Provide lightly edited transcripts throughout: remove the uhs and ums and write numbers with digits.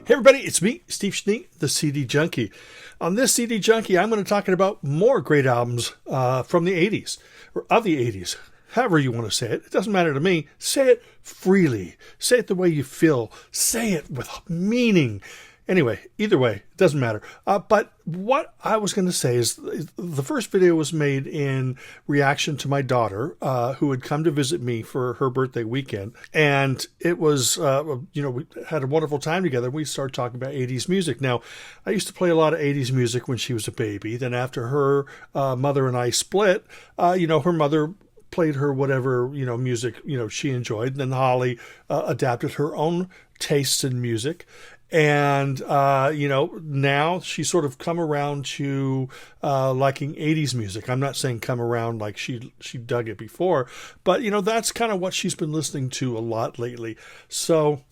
Hey everybody, it's me, Steve Schnee, the CD Junkie. On this CD Junkie, I'm going to be talking about more great albums from the 80s, or of the 80s, however you want to say it. It doesn't matter to me. Say it freely. Say it the way you feel. Say it with meaning. Anyway, either way, it doesn't matter. But what I was going to say is the first video was made in reaction to my daughter, who had come to visit me for her birthday weekend. And it was, we had a wonderful time together. We started talking about 80s music. Now, I used to play a lot of 80s music when she was a baby. Then after her mother and I split, her mother played her whatever, music, she enjoyed. And then Holly adapted her own tastes in music. And, now she's sort of come around to liking 80s music. I'm not saying come around like she dug it before, but, that's kind of what she's been listening to a lot lately. So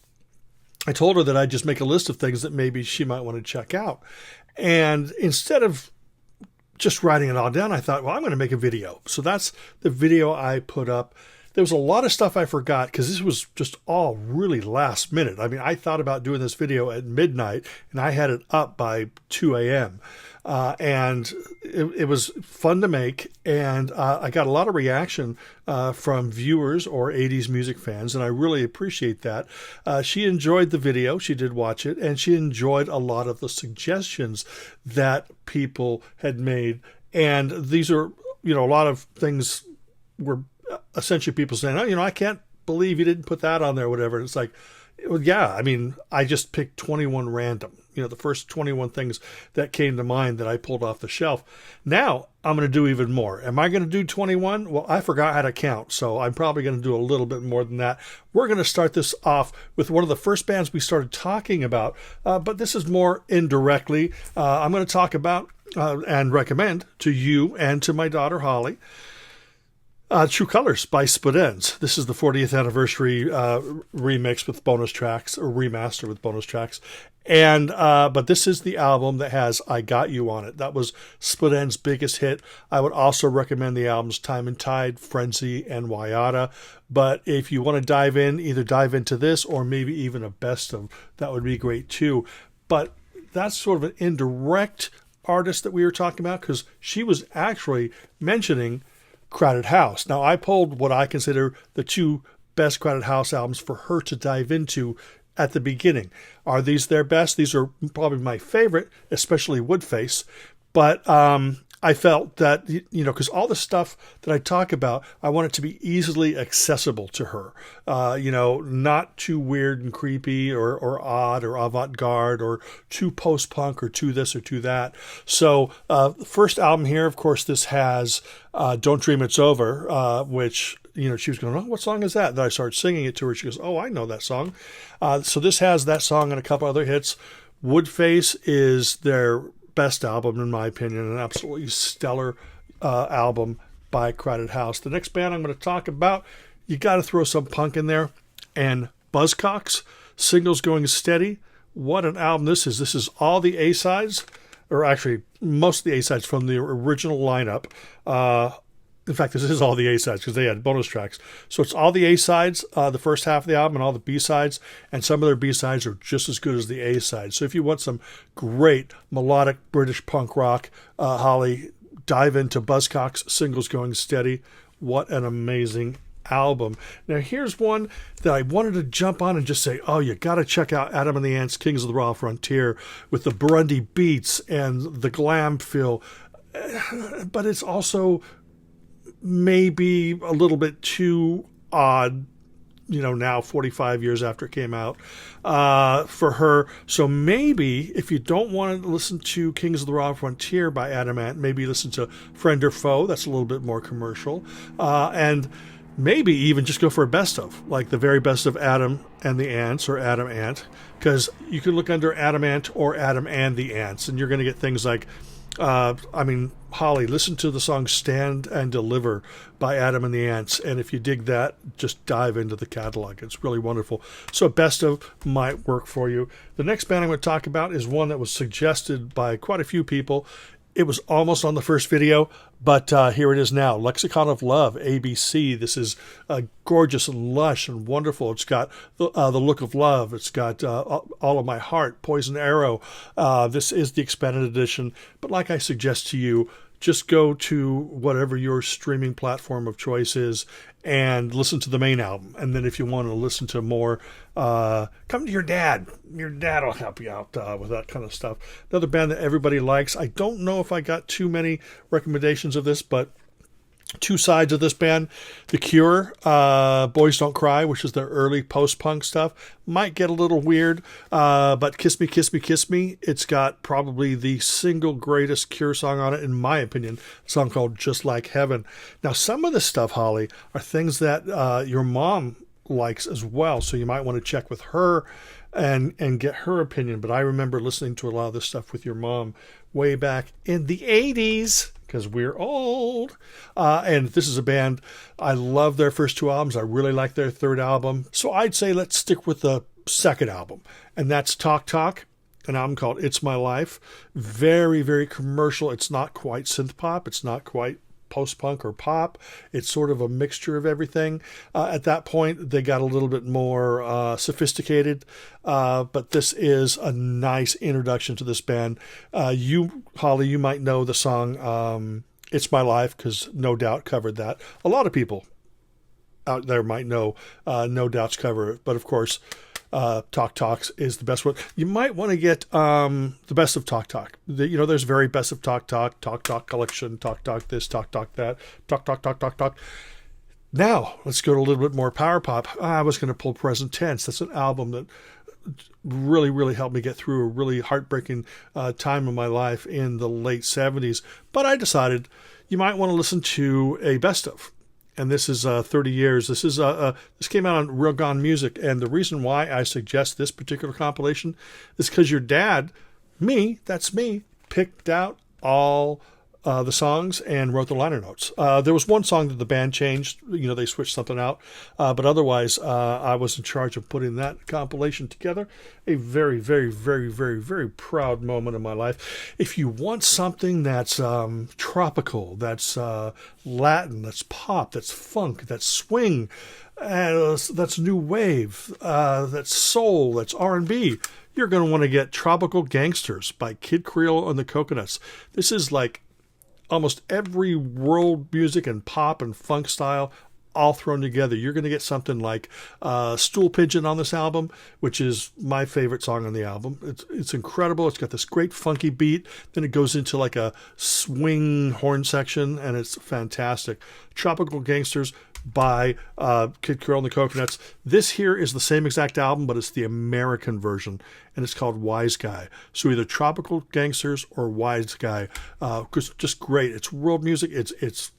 I told her that I'd just make a list of things that maybe she might want to check out. And instead of just writing it all down, I thought, well, I'm going to make a video. So that's the video I put up. There was a lot of stuff I forgot because this was just all really last minute. I mean, I thought about doing this video at midnight and I had it up by 2 a.m. And it was fun to make. And I got a lot of reaction from viewers or 80s music fans, and I really appreciate that. She enjoyed the video. She did watch it, and she enjoyed a lot of the suggestions that people had made. And these are, a lot of things were essentially people saying, I can't believe you didn't put that on there, or whatever. And it's like, well, yeah, I mean, I just picked 21 random, the first 21 things that came to mind that I pulled off the shelf. Now I'm going to do even more. Am I going to do 21? Well, I forgot how to count, so I'm probably going to do a little bit more than that. We're going to start this off with one of the first bands we started talking about, but this is more indirectly. I'm going to talk about and recommend to you and to my daughter, Holly, True Colors by Split Enz. This is the 40th anniversary remix with bonus tracks, or remaster with bonus tracks. And but this is the album that has I Got You on it. That was Split Enz's biggest hit. I would also recommend the albums Time and Tide, Frenzy, and Wayada. But if you want to dive in, either dive into this or maybe even a best of, that would be great too. But that's sort of an indirect artist that we were talking about, because she was actually mentioning Crowded House. Now, I pulled what I consider the two best Crowded House albums for her to dive into at the beginning. Are these their best? These are probably my favorite, especially Woodface. But I felt that, because all the stuff that I talk about, I want it to be easily accessible to her. Not too weird and creepy or odd or avant-garde or too post-punk or too this or too that. So the first album here, of course, this has Don't Dream It's Over, which, she was going, oh, what song is that? Then I started singing it to her. She goes, oh, I know that song. So this has that song and a couple other hits. Woodface is their best album, in my opinion, an absolutely stellar album by Crowded House. The next band I'm going to talk about, you got to throw some punk in there, and Buzzcocks, Singles Going Steady. What an album this is. This is all the A-sides, or actually most of the A-sides from the original lineup. In fact, this is all the A-sides because they had bonus tracks. So it's all the A-sides, the first half of the album, and all the B-sides, and some of their B-sides are just as good as the A-sides. So if you want some great melodic British punk rock, Holly, dive into Buzzcocks, Singles Going Steady. What an amazing album. Now here's one that I wanted to jump on and just say, oh, you got to check out Adam and the Ants, Kings of the Raw Frontier, with the Burundi beats and the glam feel. But it's also maybe a little bit too odd, now 45 years after it came out, for her. So maybe if you don't want to listen to Kings of the Raw Frontier by Adam Ant, maybe listen to Friend or Foe. That's a little bit more commercial. And maybe even just go for a best of, like the very best of Adam and the Ants, or Adam Ant, because you can look under Adam Ant or Adam and the Ants, and you're going to get things like, Holly, listen to the song Stand and Deliver by Adam and the Ants. And if you dig that, just dive into the catalog. It's really wonderful. So best of might work for you. The next band I'm going to talk about is one that was suggested by quite a few people. It was almost on the first video, but here it is now. Lexicon of Love, ABC. This is gorgeous and lush and wonderful. It's got the Look of Love. It's got All of My Heart, Poison Arrow. This is the expanded edition. But like I suggest to you, just go to whatever your streaming platform of choice is and listen to the main album. And then if you want to listen to more, come to your dad. Your dad will help you out with that kind of stuff. Another band that everybody likes. I don't know if I got too many recommendations of this, but two sides of this band. The Cure, Boys Don't Cry, which is their early post-punk stuff, might get a little weird, but Kiss Me, Kiss Me, Kiss Me, it's got probably the single greatest Cure song on it, in my opinion, a song called Just Like Heaven. Now, some of this stuff, Holly, are things that your mom likes as well, so you might want to check with her and get her opinion. But I remember listening to a lot of this stuff with your mom way back in the 80s, because we're old. And this is a band, I love their first two albums. I really like their third album. So I'd say let's stick with the second album. And that's Talk Talk, an album called It's My Life. Very, very commercial. It's not quite synth pop. It's not quite post-punk or pop. It's sort of a mixture of everything. At that point, they got a little bit more sophisticated, but this is a nice introduction to this band. You, Holly, you might know the song It's My Life, because No Doubt covered that. A lot of people out there might know No Doubt's cover it, but of course, Talk Talks is the best one. You might want to get the best of Talk Talk. There's very best of Talk Talk, Talk Talk collection, Talk Talk this, Talk Talk that, Talk Talk, Talk Talk, Talk. Now, let's go to a little bit more power pop. I was going to pull Present Tense. That's an album that really, really helped me get through a really heartbreaking time in my life in the late 70s. But I decided you might want to listen to a best of. And this is 30 years. This came out on Real Gone Music. And the reason why I suggest this particular compilation is because your dad, that's me, picked out all the songs and wrote the liner notes. There was one song that the band changed. They switched something out. But otherwise, I was in charge of putting that compilation together. A very, very, very, very, very proud moment in my life. If you want something that's tropical, that's Latin, that's pop, that's funk, that's swing, that's new wave, that's soul, that's R&B, you're going to want to get Tropical Gangsters by Kid Creole and the Coconuts. This is like almost every world music and pop and funk style all thrown together. You're going to get something like Stool Pigeon on this album, which is my favorite song on the album. It's incredible. It's got this great funky beat. Then it goes into like a swing horn section, and it's fantastic. Tropical Gangsters by Kid Creole and the Coconuts. This here is the same exact album, but it's the American version, and it's called Wise Guy. So either Tropical Gangsters or Wise Guy. Just great. It's world music. It's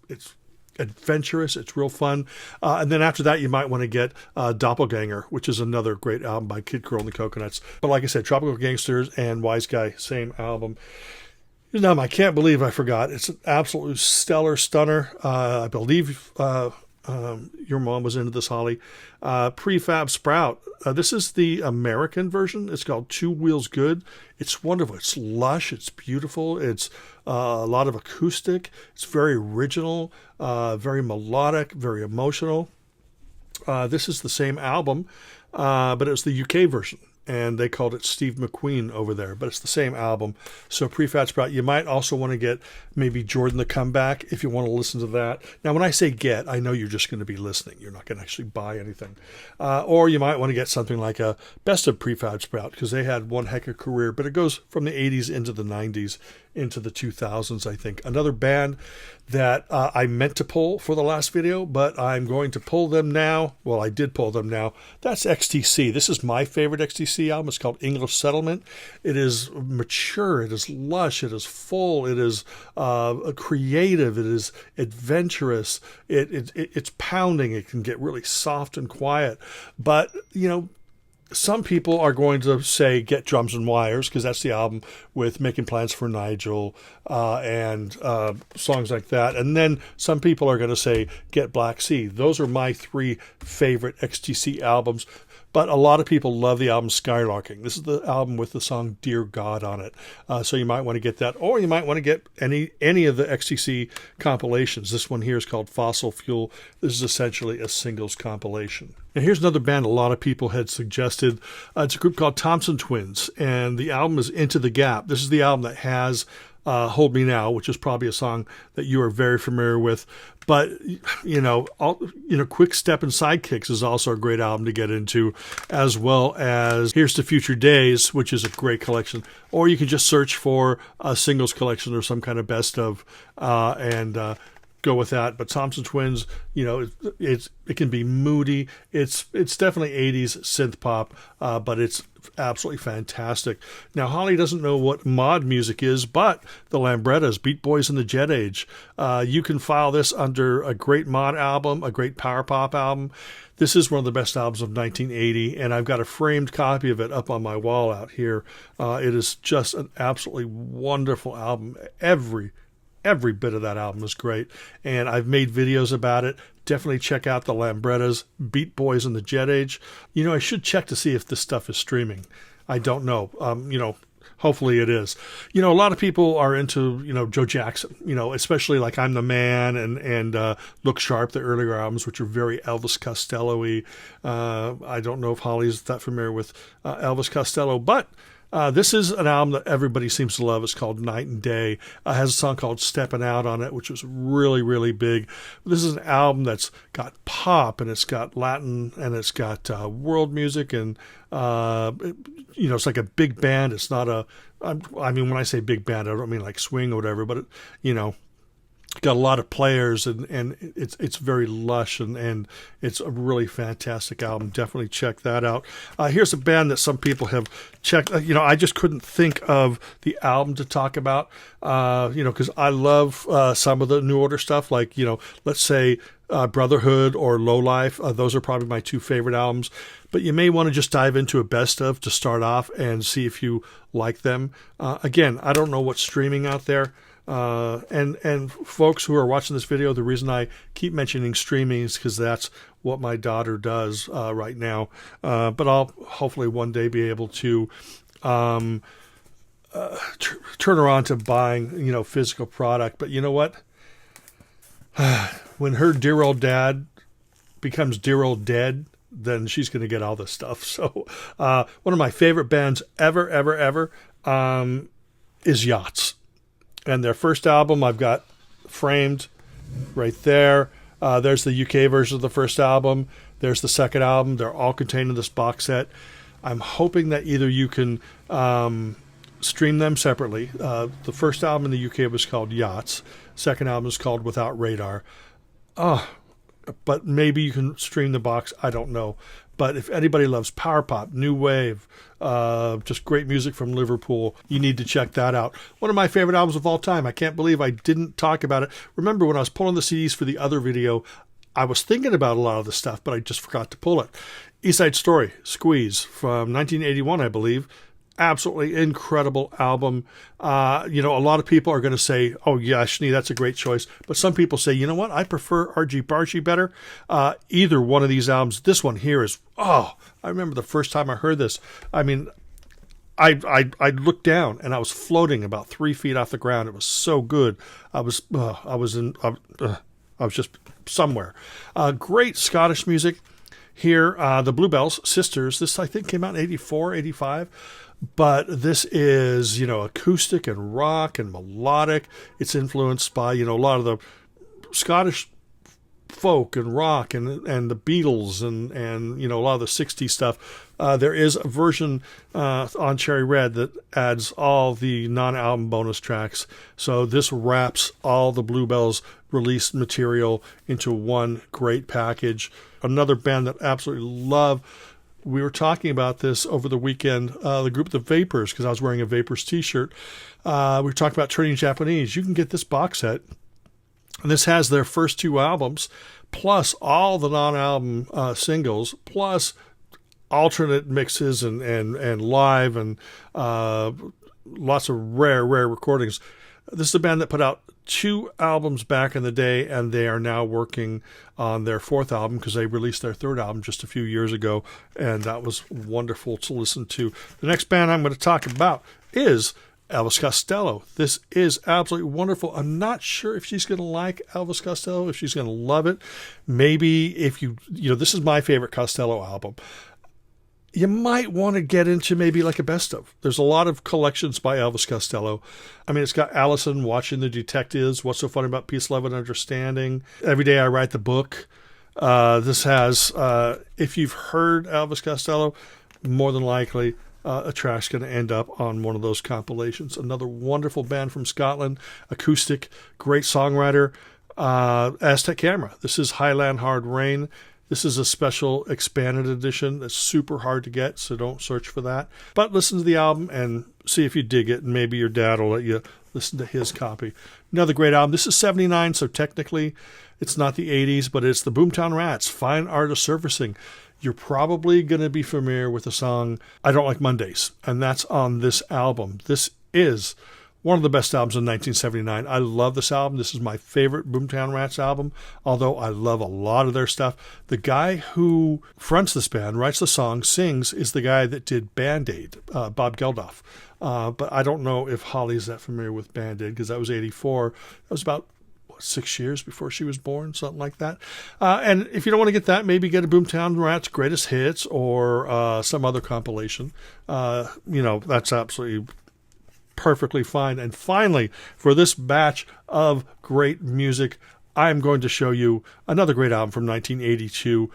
adventurous. It's real fun. And then after that, you might want to get Doppelganger, which is another great album by Kid Creole and the Coconuts. But like I said, Tropical Gangsters and Wise Guy, same album. I can't believe I forgot. It's an absolute stellar stunner. I believe your mom was into this, Holly. Prefab Sprout. This is the American version. It's called Two Wheels Good. It's wonderful. It's lush. It's beautiful. It's a lot of acoustic. It's very original, very melodic, very emotional. This is the same album, but it was the UK version. And they called it Steve McQueen over there, but it's the same album. So Prefab Sprout. You might also want to get maybe Jordan the Comeback if you want to listen to that. Now, when I say get, I know you're just going to be listening. You're not going to actually buy anything. Or you might want to get something like a Best of Prefab Sprout, because they had one heck of a career, but it goes from the 80s into the 90s, into the 2000s, I think. Another band that I meant to pull for the last video, but I'm going to pull them now. Well, I did pull them now. That's XTC. This is my favorite XTC album. It's called English Settlement. It is mature. It is lush. It is full. It is creative. It is adventurous. It's pounding. It can get really soft and quiet. But, some people are going to say get Drums and Wires because that's the album with Making Plans for Nigel and songs like that. And then some people are going to say get Black Sea. Those are my three favorite XTC albums. But a lot of people love the album Skylarking. This is the album with the song Dear God on it. So you might want to get that. Or you might want to get any of the XTC compilations. This one here is called Fossil Fuel. This is essentially a singles compilation. Now here's another band a lot of people had suggested. It's a group called Thompson Twins. And the album is Into the Gap. This is the album that has Hold Me Now, which is probably a song that you are very familiar with. But, Quick Step and Sidekicks is also a great album to get into, as well as Here's to Future Days, which is a great collection. Or you can just search for a singles collection or some kind of best of and go with that. But Thompson Twins, it can be moody. It's definitely 80s synth pop, but it's absolutely fantastic. Now, Holly doesn't know what mod music is, but the Lambrettas, Beat Boys in the Jet Age. You can file this under a great mod album, a great power pop album. This is one of the best albums of 1980, and I've got a framed copy of it up on my wall out here. It is just an absolutely wonderful album. Every bit of that album is great, and I've made videos about it. Definitely check out the Lambrettas, Beat Boys in the Jet Age. I should check to see if this stuff is streaming. I don't know. Hopefully it is. A lot of people are into, Joe Jackson, especially like I'm the Man and Look Sharp, the earlier albums, which are very Elvis Costello-y. I don't know if Holly's that familiar with Elvis Costello, but this is an album that everybody seems to love. It's called Night and Day. It has a song called Steppin' Out on it, which was really, really big. This is an album that's got pop, and it's got Latin, and it's got world music, and it's like a big band. It's not when I say big band, I don't mean like swing or whatever, but got a lot of players, and it's very lush, and it's a really fantastic album. Definitely check that out. Here's a band that some people have checked. I just couldn't think of the album to talk about, because I love some of the New Order stuff, like, let's say Brotherhood or Low Life. Those are probably my two favorite albums. But you may want to just dive into a best of to start off and see if you like them. Again, I don't know what's streaming out there. And folks who are watching this video, the reason I keep mentioning streaming is because that's what my daughter does right now. But I'll hopefully one day be able to turn her on to buying, physical product. But you know what? When her dear old dad becomes dear old dead, then she's going to get all this stuff. So one of my favorite bands ever is Yachts. And their first album I've got framed right there. There's the UK version of the first album. There's the second album. They're all contained in this box set. I'm hoping that either you can stream them separately. The first album in the UK was called Yachts. Second album is called Without Radar. But maybe you can stream the box. I don't know. But if anybody loves power pop, new wave, just great music from Liverpool, you need to check that out. One of my favorite albums of all time. I can't believe I didn't talk about it. Remember when I was pulling the CDs for the other video, I was thinking about a lot of the stuff, but I just forgot to pull it. East Side Story, Squeeze, from 1981, I believe. Absolutely incredible album. A lot of people are going to say, oh, yeah, Schnee, that's a great choice. But some people say, you know what? I prefer R.G. Barchi better. Either one of these albums. This one here is, I remember the first time I heard this. I mean, I looked down and I was floating about 3 feet off the ground. It was so good. I was just somewhere. Great Scottish music. Here, the Bluebells Sisters. This, I think, came out in 84, 85. But this is, acoustic and rock and melodic. It's influenced by, a lot of the Scottish folk and rock and the Beatles and a lot of the 60s stuff. There is a version on Cherry Red that adds all the non-album bonus tracks. So this wraps all the Bluebells released material into one great package. Another band that I absolutely love. We were talking about this over the weekend, the group The Vapors, because I was wearing a Vapors t-shirt. We were talking about Turning Japanese. You can get this box set. And this has their first two albums, plus all the non-album singles, plus alternate mixes and live and lots of rare recordings. This is a band that put out 2 albums back in the day, and they are now working on their 4th album because they released their 3rd album just a few years ago, and that was wonderful to listen to. The next band I'm going to talk about is Elvis Costello. This is absolutely wonderful. I'm not sure if she's going to like Elvis Costello, if she's going to love it. Maybe if this is my favorite Costello album. You might want to get into maybe like a best of. There's a lot of collections by Elvis Costello. I mean, it's got Allison Watching the Detectives, What's So Funny About Peace, Love, and Understanding, Every Day I Write the Book. This has, if you've heard Elvis Costello, more than likely a track's going to end up on one of those compilations. Another wonderful band from Scotland, acoustic, great songwriter, Aztec Camera. This is Highland Hard Rain. This is a special expanded edition that's super hard to get, so don't search for that. But listen to the album and see if you dig it, and maybe your dad will let you listen to his copy. Another great album. This is 79, so technically it's not the 80s, but it's the Boomtown Rats, Fine Art of Surfacing. You're probably going to be familiar with the song I Don't Like Mondays, and that's on this album. This is one of the best albums in 1979. I love this album. This is my favorite Boomtown Rats album, although I love a lot of their stuff. The guy who fronts this band, writes the song, sings, is the guy that did Band-Aid, Bob Geldof. But I don't know if Holly's that familiar with Band-Aid, because that was 84. That was about 6 years before she was born, something like that. And if you don't want to get that, maybe get a Boomtown Rats Greatest Hits or some other compilation. That's absolutely perfectly fine. And finally, for this batch of great music, I'm going to show you another great album from 1982.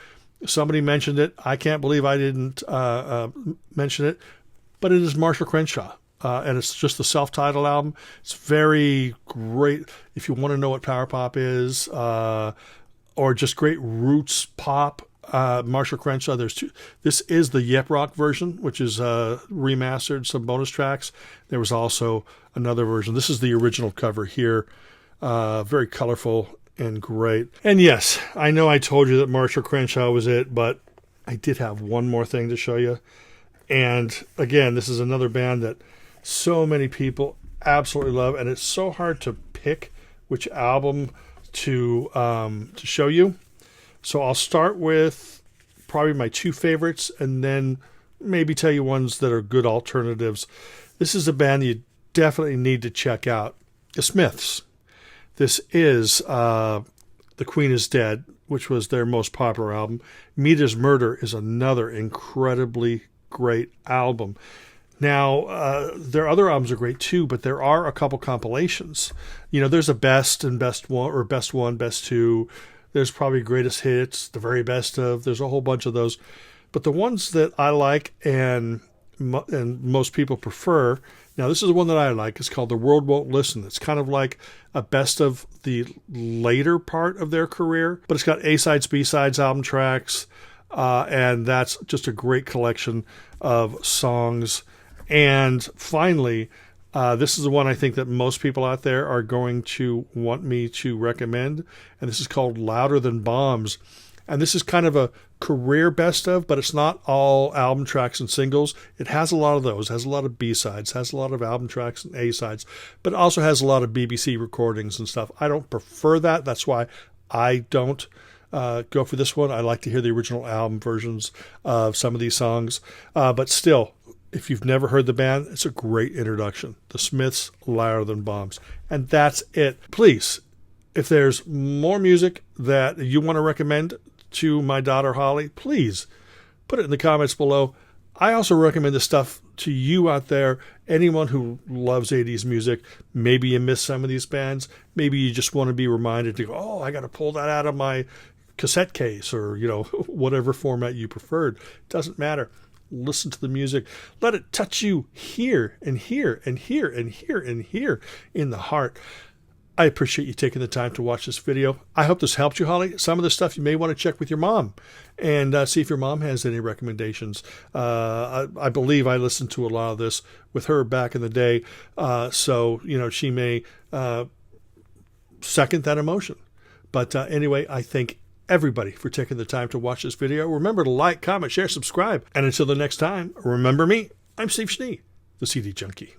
Somebody mentioned it. I can't believe I didn't mention it, but it is Marshall Crenshaw. And it's just the self-titled album. It's very great if you want to know what power pop is, or just great roots pop. Marshall Crenshaw. There's 2. This is the Yep Rock version, which is remastered, some bonus tracks. There was also another version. This is the original cover here. Very colorful and great. And yes, I know I told you that Marshall Crenshaw was it, but I did have one more thing to show you. And again, this is another band that so many people absolutely love, and it's so hard to pick which album to show you. So I'll start with probably my 2 favorites and then maybe tell you ones that are good alternatives. This is a band you definitely need to check out. The Smiths. This is The Queen is Dead, which was their most popular album. Meat is Murder is another incredibly great album. Now, their other albums are great too, but there are a couple compilations. There's a best and best one, or best one, best two. There's probably greatest hits, the very best of. There's a whole bunch of those. But the ones that I like and most people prefer, now this is the one that I like. It's called The World Won't Listen. It's kind of like a best of the later part of their career, but it's got A-sides, B-sides, album tracks, and that's just a great collection of songs. And finally, this is the one I think that most people out there are going to want me to recommend, and this is called Louder Than Bombs. And this is kind of a career best of, but it's not all album tracks and singles. It has a lot of those, has a lot of B-sides, has a lot of album tracks and A-sides, but it also has a lot of BBC recordings and stuff. I don't prefer that. That's why I don't go for this one. I like to hear the original album versions of some of these songs, but still, if you've never heard the band, it's a great introduction. The Smiths, Louder Than Bombs. And that's it. Please, if there's more music that you want to recommend to my daughter Holly, please put it in the comments below. I also recommend this stuff to you out there, anyone who loves 80s music. Maybe you miss some of these bands. Maybe you just want to be reminded to go, oh, I got to pull that out of my cassette case, or, whatever format you preferred. Doesn't matter. Listen to the music. Let it touch you here and here and here and here and here in the heart. I appreciate you taking the time to watch this video. I hope this helped you, Holly. Some of the stuff you may want to check with your mom and see if your mom has any recommendations. I believe I listened to a lot of this with her back in the day. So, she may second that emotion. But anyway, I think everybody for taking the time to watch this video. Remember to like, comment, share, subscribe. And until the next time, remember me, I'm Steve Schnee, the CD Junkie.